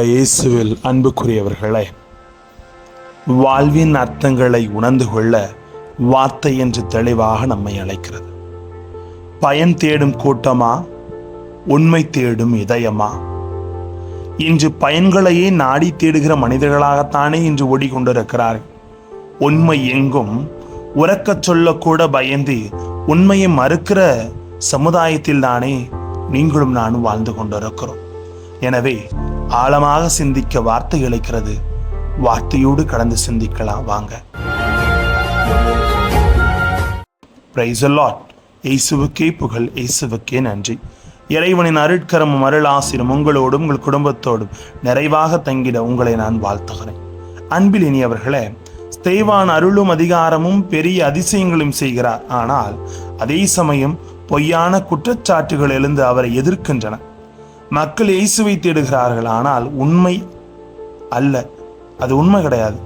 இயேசுவில் அன்புக்குரியவர்களே, வாழ்வின் அர்த்தங்களை உணர்ந்து கொள்ள வார்த்தை என்று தெளிவாக நம்மை அழைக்கிறது. பயன் தேடும் கூட்டமா, உண்மை தேடும் இதயமா? இன்று பயன்களையே நாடி தேடுகிற மனிதர்களாகத்தானே இன்று ஓடிக்கொண்டிருக்கிறார்கள். உண்மை எங்கும் உறக்கச் சொல்லக்கூட பயந்து உண்மையை மறுக்கிற சமுதாயத்தில் தானே நீங்களும் நானும் வாழ்ந்து கொண்டிருக்கிறோம். எனவே ஆழமாக சிந்திக்க வார்த்தை அளிக்கிறது. வார்த்தையோடு கடந்து சிந்திக்கலாம் வாங்க. Praise the Lord. இயேசுவுக்கே புகழ், இயேசுவுக்கே நன்றி. இறைவனின் அருட்கரமும் அருளாசிரும் உங்களோடும் உங்கள் குடும்பத்தோடும் நிறைவாக தங்கிட உங்களை நான் வாழ்த்துகிறேன். அன்பில் இனியவர்களே, ஸ்தேவான் அருளும் அதிகாரமும் பெரிய அதிசயங்களும் செய்கிறார். ஆனால் அதே சமயம் பொய்யான குற்றச்சாட்டுகள் எழுந்து அவரை எதிர்க்கின்றன. மக்கள் இயேசுவை தேடுகிறார்கள், ஆனால் உண்மை அல்ல, அது உண்மை கிடையாது.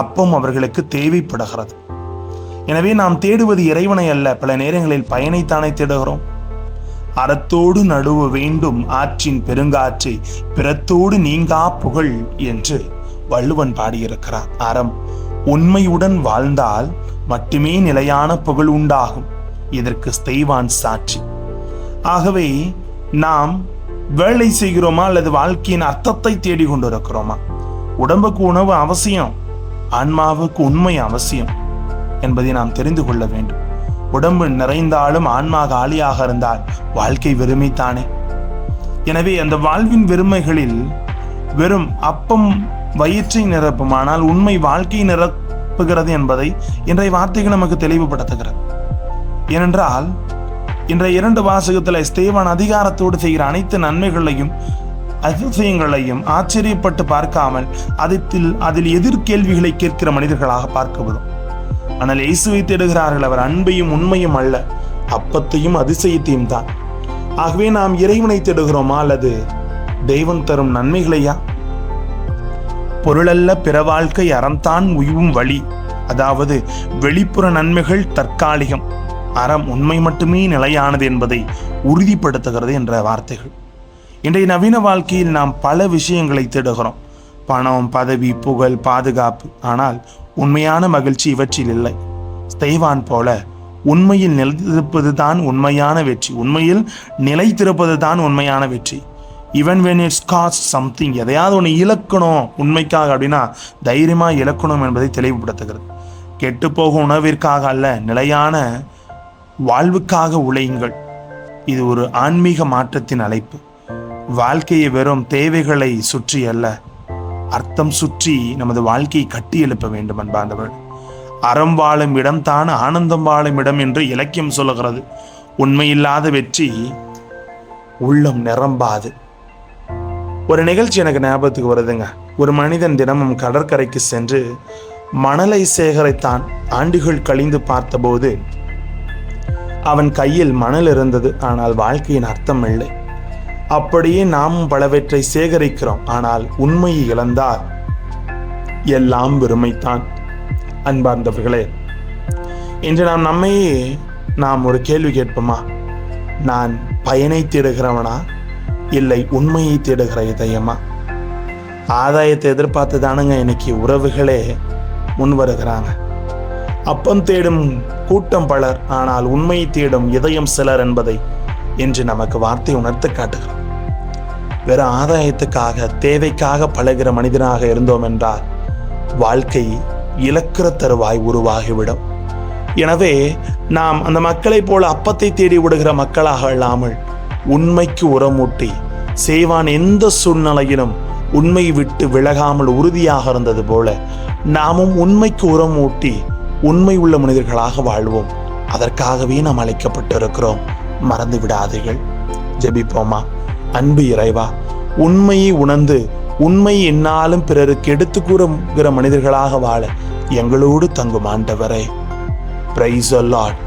அப்பம் அவர்களுக்கு தேவைப்படுகிறது. எனவே நாம் தேடுவது இறைவனை அல்ல, பல நேரங்களில் பயனைத்தானே தேடுகிறோம். அறத்தோடு நடுவ வேண்டும் ஆற்றின் பெருங்காற்றை பிறத்தோடு நீங்கா புகழ் என்று வள்ளுவன் பாடியிருக்கிறார். அறம் உண்மையுடன் வாழ்ந்தால் மட்டுமே நிலையான புகழ் உண்டாகும். இதற்கு ஸ்தேவான் சாட்சி. ஆகவே நாம் வேலை செய்கிறோமா அல்லது வாழ்க்கையின் அர்த்தத்தை தேடி கொண்டிருக்கிறோமா? உடம்புக்கு உணவு அவசியம், ஆன்மாவுக்கு உண்மை அவசியம் என்பதை நாம் தெரிந்து கொள்ள வேண்டும். உடம்பு நிறைந்தாலும் ஆன்மா காலியாக இருந்தால் வாழ்க்கை வெறுமைத்தானே. எனவே அந்த வாழ்வின் வெறுமைகளில் வெறும் அப்பம் வயிற்றை நிரப்பும், ஆனால் உண்மை வாழ்க்கையை நிரப்புகிறது என்பதை இன்றைய வார்த்தைகள் நமக்கு தெளிவுபடுத்துகிறது. ஏனென்றால் இன்றைய 2 வாசகத்தில் ஸ்தேவான் அதிகாரத்தோடு செய்கிற அனைத்து நன்மைகளையும் அதிசயங்களையும் ஆச்சரியப்பட்டு பார்க்காமல் அதில் எதிர்கேள்விகளை கேட்கிற மனிதர்களாக பார்க்கப்படும். ஆனால் இயேசுவை தேடுகிறார்கள். அவர் அன்பையும் உண்மையும் அல்ல, அப்பத்தையும் அதிசயத்தையும் தான். ஆகவே நாம் இறைவனை தேடுகிறோமா அல்லது தெய்வம் தரும் நன்மைகளையா? பொருளல்ல பிற வாழ்க்கை அறம்தான் உய்வும் வழி. அதாவது வெளிப்புற நன்மைகள் தற்காலிகம், அறம் உண்மை மட்டுமே நிலையானது என்பதை உறுதிப்படுத்துகிறது என்ற வார்த்தைகள். இன்றைய நவீன வாழ்க்கையில் நாம் பல விஷயங்களை தேடுகிறோம். பணம், பதவி, புகழ், பாதுகாப்பு. ஆனால் உண்மையான மகிழ்ச்சி இவற்றில் இல்லை. ஸ்தேவான் போல உண்மையில் நிலைத்திருப்பது தான் உண்மையான வெற்றி. உண்மையில் நிலைத்திருப்பது தான் உண்மையான வெற்றி. Even when it's cost something, எதையாவது ஒன்று இழக்கணும் உண்மைக்காக அப்படின்னா தைரியமாக இழக்கணும் என்பதை தெளிவுபடுத்துகிறது. கெட்டு போகும் உணவிற்காக அல்ல, நிலையான வாழ்வுக்காக உழையுங்கள். இது ஒரு ஆன்மீக மாற்றத்தின் அழைப்பு. வாழ்க்கையை வெறும் தேவைகளை சுற்றி அல்ல, அர்த்தம் சுற்றி நமது வாழ்க்கையை கட்டி எழுப்ப வேண்டும் அன்பாண்டவர். அறம் வாழும் இடம் தான் ஆனந்தம் வாழும் இடம் என்று இலக்கியம் சொல்லுகிறது. உண்மையில்லாத வெற்றி உள்ளம் நிரம்பாது. ஒரு நிகழ்ச்சி எனக்கு ஞாபகத்துக்கு வருதுங்க. ஒரு மனிதன் தினமும் கடற்கரைக்கு சென்று மணலை சேகரித்தான். ஆண்டுகள் கழிந்து பார்த்தபோது அவன் கையில் மணல் இருந்தது, ஆனால் வாழ்க்கையின் அர்த்தம் இல்லை. அப்படியே நாமும் பலவற்றை சேகரிக்கிறோம், ஆனால் உண்மையை இழந்தால் எல்லாம் வெறுமைத்தான். அன்பார்ந்தவர்களே, இன்று நாம் ஒரு கேள்வி கேட்போமா? நான் பயனை தேடுகிறவனா இல்லை உண்மையை தேடுகிற இதயமா? ஆதாயத்தை எதிர்பார்த்து தானுங்க இன்னைக்கு உறவுகளே முன் வருகிறாங்க. அப்பம் தேடும் கூட்டம் பலர், ஆனால் உண்மையை தேடும் இதயம் சிலர் என்பதை இன்று நமக்கு வார்த்தை உணர்த்து காட்டுகிறோம். வெறும் ஆதாயத்துக்காக, தேவைக்காக பழகிற மனிதனாக இருந்தோம் என்றால் வாழ்க்கை இழக்கிற தருவாய் உருவாகிவிடும். எனவே நாம் அந்த மக்களை போல அப்பத்தை தேடி விடுகிற மக்களாக இல்லாமல் உண்மைக்கு உரமூட்டி, சேவான் எந்த சூழ்நிலையிலும் உண்மை விட்டு விலகாமல் உறுதியாக இருந்தது போல நாமும் உண்மைக்கு உரமூட்டி உண்மை உள்ள மனிதர்களாக வாழ்வோம். அதற்காகவே நாம் அழைக்கப்பட்டிருக்கிறோம். மறந்து விடாதீர்கள். ஜெபிப்போமா. அன்பு இறைவா, உண்மையை உணர்ந்து உண்மை என்னாலும் பிறருக்கு எடுத்து கூறுகிற மனிதர்களாக வாழ எங்களோடு தங்கும் ஆண்டவரே. Praise the Lord.